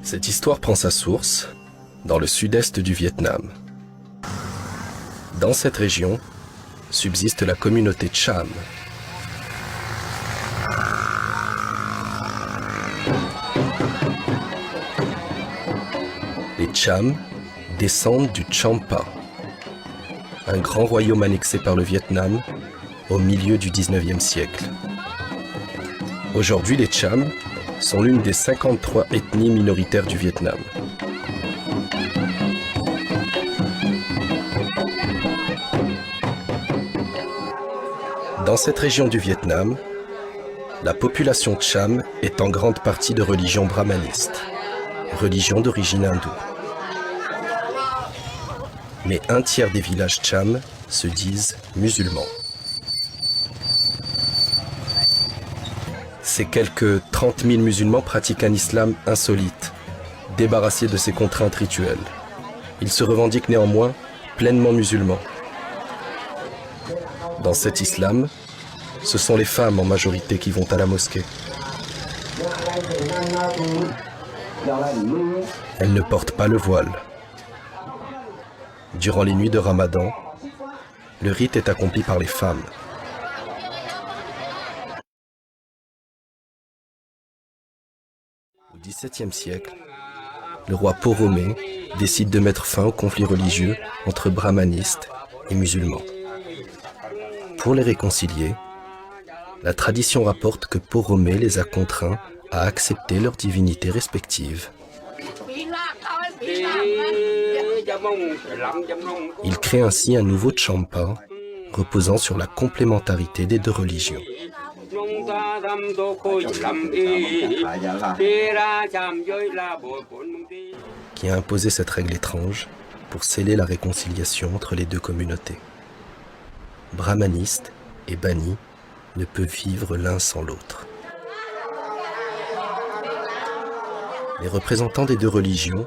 Cette histoire prend sa source dans le sud-est du Vietnam. Dans cette région subsiste la communauté Cham. Les Cham descendent du Champa, un grand royaume annexé par le Vietnam au milieu du XIXe siècle. Aujourd'hui, les Cham sont l'une des 53 ethnies minoritaires du Vietnam. Dans cette région du Vietnam, la population Cham est en grande partie de religion brahmaniste, religion d'origine hindoue. Mais un tiers des villages Cham se disent musulmans. Ces quelques 30 000 musulmans pratiquent un islam insolite, débarrassé de ses contraintes rituelles. Ils se revendiquent néanmoins pleinement musulmans. Dans cet islam, ce sont les femmes en majorité qui vont à la mosquée. Elles ne portent pas le voile. Durant les nuits de Ramadan, le rite est accompli par les femmes. Au XVIIe siècle, le roi Poromé décide de mettre fin au conflit religieux entre brahmanistes et musulmans. Pour les réconcilier, la tradition rapporte que Poromé les a contraints à accepter leurs divinités respectives. Il crée ainsi un nouveau Champa, reposant sur la complémentarité des deux religions. Qui a imposé cette règle étrange pour sceller la réconciliation entre les deux communautés. Brahmanistes et bannis ne peuvent vivre l'un sans l'autre. Les représentants des deux religions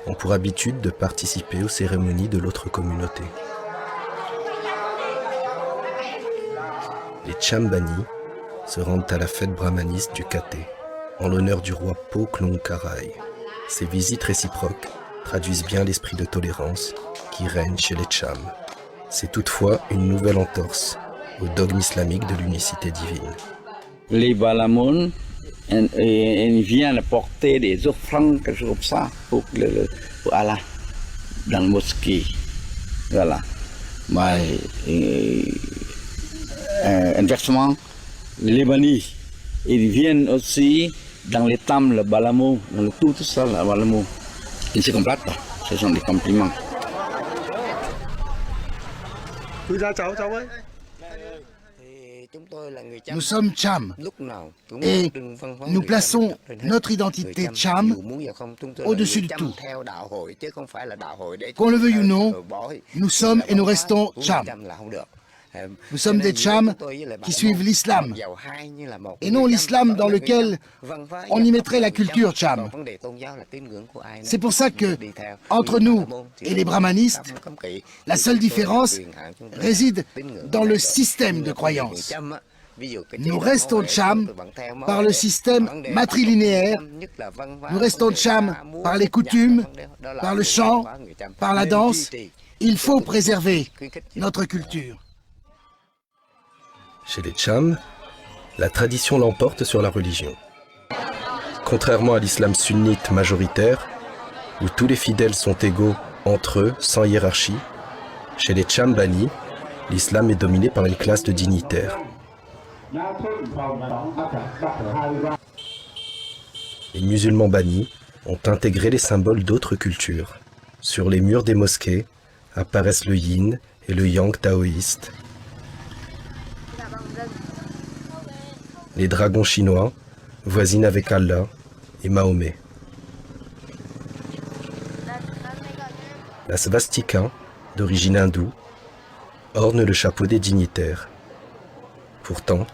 ont pour habitude de participer aux cérémonies de l'autre communauté. Les Cham bannis se rendent à la fête brahmaniste du Katé, en l'honneur du roi Po Klong Karai. Ces visites réciproques traduisent bien l'esprit de tolérance qui règne chez les Cham. C'est toutefois une nouvelle entorse au dogme islamique de l'unicité divine. Les Balamon viennent porter des offrandes comme ça pour Allah dans la mosquée. Voilà. Mais inversement, les bannis, ils viennent aussi dans les temples, le Balamo, dans le tout ça, le Balamo. Ils se complètent, ce sont des compliments. Nous sommes Cham et nous plaçons notre identité Cham au-dessus de tout. Qu'on le veuille ou non, nous sommes et nous restons Cham. Nous sommes des Cham qui suivent l'islam, et non l'islam dans lequel on y mettrait la culture Cham. C'est pour ça que, entre nous et les brahmanistes, la seule différence réside dans le système de croyance. Nous restons Cham par le système matrilinéaire, nous restons Cham par les coutumes, par le chant, par la danse. Il faut préserver notre culture. Chez les Cham, la tradition l'emporte sur la religion. Contrairement à l'islam sunnite majoritaire, où tous les fidèles sont égaux entre eux, sans hiérarchie, chez les Cham bannis, l'islam est dominé par une classe de dignitaires. Les musulmans bannis ont intégré les symboles d'autres cultures. Sur les murs des mosquées apparaissent le yin et le yang taoïste. Les dragons chinois voisinent avec Allah et Mahomet. La svastika, d'origine hindoue, orne le chapeau des dignitaires. Pourtant,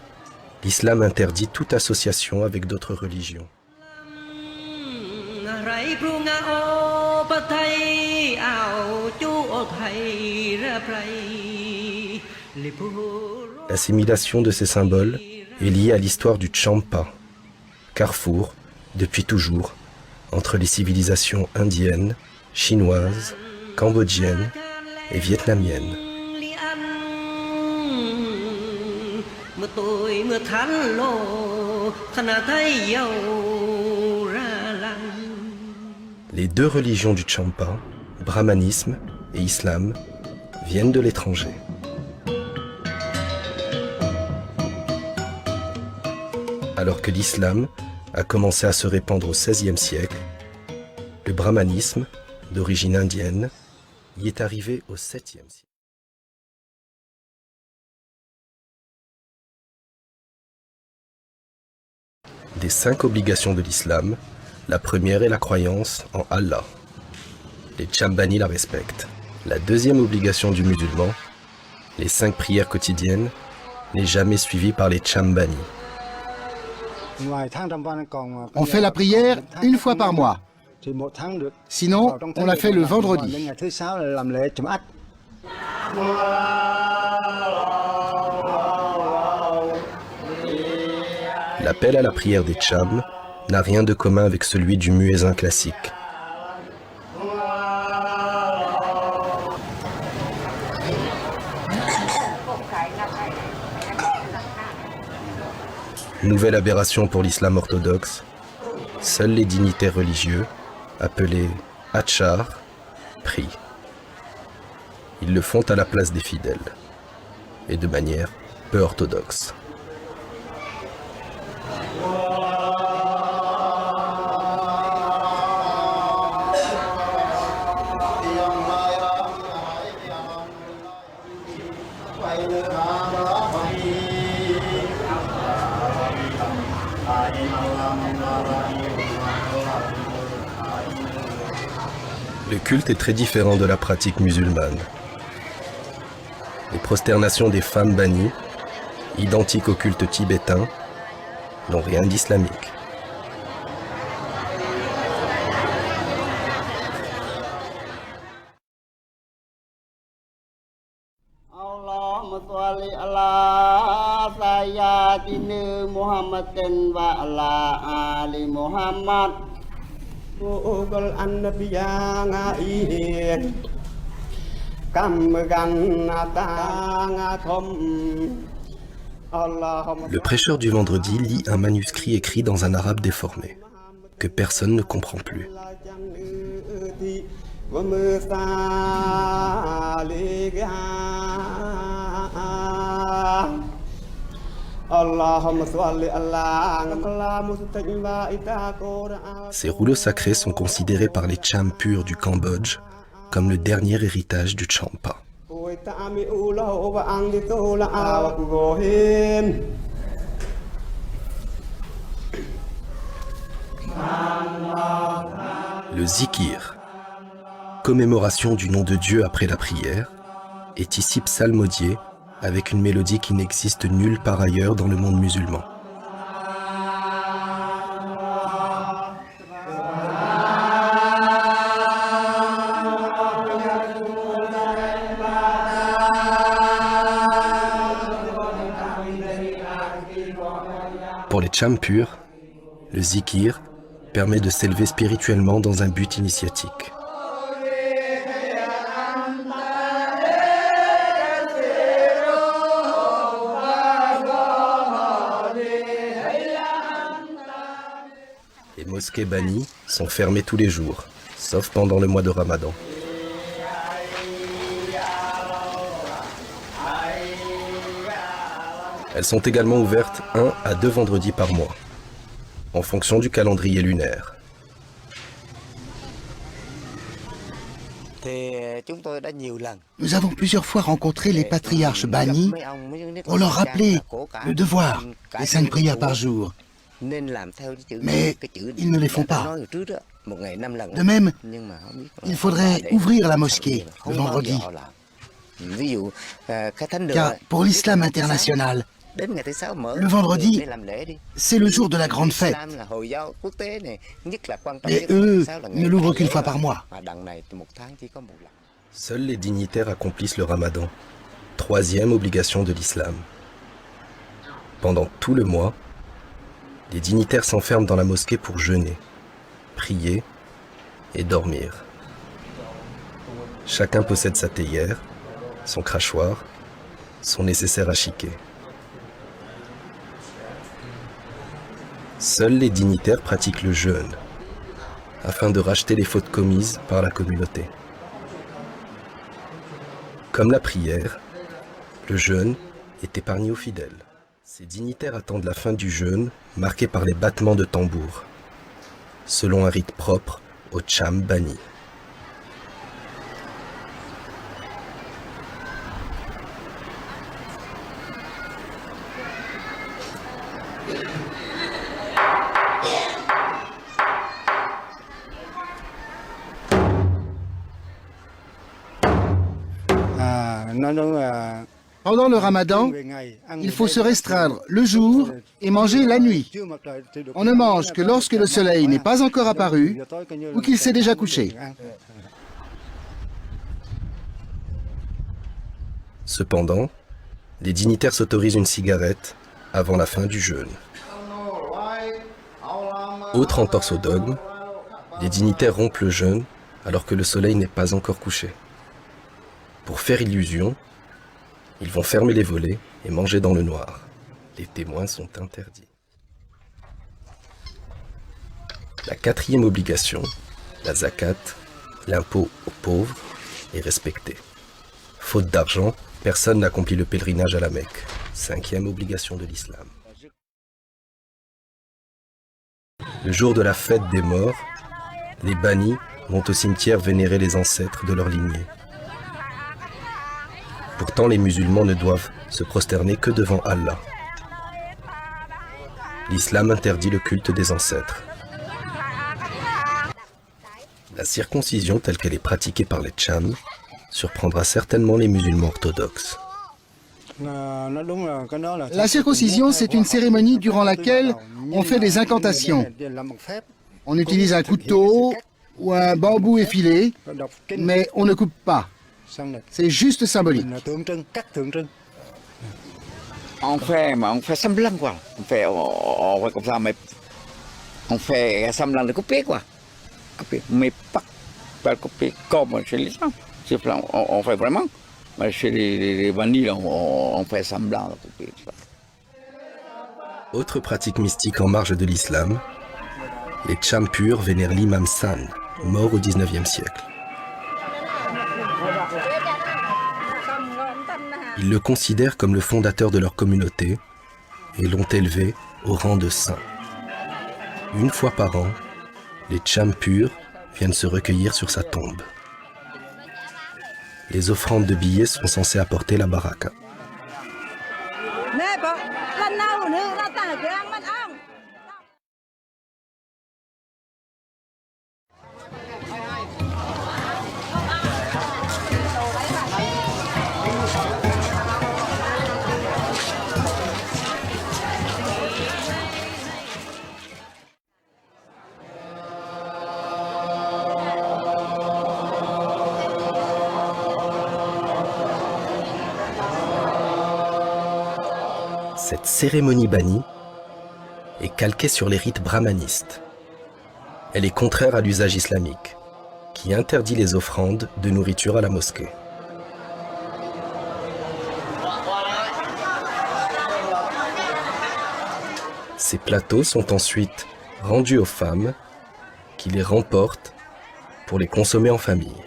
l'islam interdit toute association avec d'autres religions. L'assimilation de ces symboles est liée à l'histoire du Champa, carrefour, depuis toujours, entre les civilisations indiennes, chinoises, cambodgiennes et vietnamiennes. Les deux religions du Champa, brahmanisme et islam, viennent de l'étranger. Alors que l'islam a commencé à se répandre au XVIe siècle, le brahmanisme, d'origine indienne, y est arrivé au VIIe siècle. Des 5 obligations de l'islam, la première est la croyance en Allah. Les Chambani la respectent. La deuxième obligation du musulman, les 5 prières quotidiennes, n'est jamais suivie par les Chambani. On fait la prière une fois par mois. Sinon, on la fait le vendredi. L'appel à la prière des Cham n'a rien de commun avec celui du muezzin classique. Nouvelle aberration pour l'islam orthodoxe, seuls les dignitaires religieux, appelés Achar, prient. Ils le font à la place des fidèles, et de manière peu orthodoxe. Le culte est très différent de la pratique musulmane. Les prosternations des femmes bannies, identiques au culte tibétain, n'ont rien d'islamique. Le prêcheur du vendredi lit un manuscrit écrit dans un arabe déformé, que personne ne comprend plus. Ces rouleaux sacrés sont considérés par les Cham purs du Cambodge comme le dernier héritage du Champa. Le zikir, commémoration du nom de Dieu après la prière, est ici psalmodié avec une mélodie qui n'existe nulle part ailleurs dans le monde musulman. Pour les Cham purs, le zikir permet de s'élever spirituellement dans un but initiatique. Les mosquées bannies sont fermées tous les jours, sauf pendant le mois de Ramadan. Elles sont également ouvertes 1 à 2 vendredis par mois, en fonction du calendrier lunaire. Nous avons plusieurs fois rencontré les patriarches bannis pour leur rappeler le devoir des 5 prières par jour. Mais ils ne les font pas. De même, il faudrait ouvrir la mosquée le vendredi. Car pour l'islam international, le vendredi, c'est le jour de la grande fête. Et eux ne l'ouvrent qu'une fois par mois. Seuls les dignitaires accomplissent le ramadan, 3e obligation de l'islam. Pendant tout le mois, les dignitaires s'enferment dans la mosquée pour jeûner. prier et dormir. Chacun possède sa théière, son crachoir, son nécessaire à chiquer. Seuls les dignitaires pratiquent le jeûne, afin de racheter les fautes commises par la communauté. Comme la prière, le jeûne est épargné aux fidèles. Ces dignitaires attendent la fin du jeûne, marqué par les battements de tambour, selon un rite propre au Cham Bani. Pendant le ramadan, il faut se restreindre le jour et manger la nuit. On ne mange que lorsque le soleil n'est pas encore apparu ou qu'il s'est déjà couché. Cependant, les dignitaires s'autorisent une cigarette avant la fin du jeûne. Autre entorse au dogme, les dignitaires rompent le jeûne alors que le soleil n'est pas encore couché. Pour faire illusion, ils vont fermer les volets et manger dans le noir. Les témoins sont interdits. La quatrième obligation, la zakat, l'impôt aux pauvres, est respectée. Faute d'argent, personne n'accomplit le pèlerinage à la Mecque. Cinquième obligation de l'islam. Le jour de la fête des morts, les bannis vont au cimetière vénérer les ancêtres de leur lignée. Pourtant, les musulmans ne doivent se prosterner que devant Allah. L'islam interdit le culte des ancêtres. La circoncision telle qu'elle est pratiquée par les Cham surprendra certainement les musulmans orthodoxes. La circoncision, c'est une cérémonie durant laquelle on fait des incantations. On utilise un couteau ou un bambou effilé, mais on ne coupe pas. C'est juste symbolique. On fait semblant quoi. On fait comme ça, mais on fait semblant de couper quoi. Couper, mais pas couper comme chez les gens. On fait vraiment. Mais chez les bannis, on fait semblant de couper. Autre pratique mystique en marge de l'islam, les Cham purs vénèrent l'imam San, mort au XIXe siècle. Ils le considèrent comme le fondateur de leur communauté et l'ont élevé au rang de saint. Une fois par an, les Cham purs viennent se recueillir sur sa tombe. Les offrandes de billets sont censées apporter la baraka. Cette cérémonie bannie est calquée sur les rites brahmanistes. Elle est contraire à l'usage islamique, qui interdit les offrandes de nourriture à la mosquée. Ces plateaux sont ensuite rendus aux femmes qui les remportent pour les consommer en famille.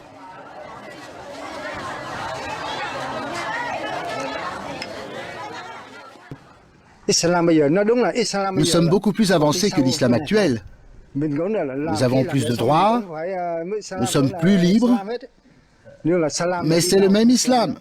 Nous sommes beaucoup plus avancés que l'islam actuel. Nous avons plus de droits, nous sommes plus libres, mais c'est le même islam.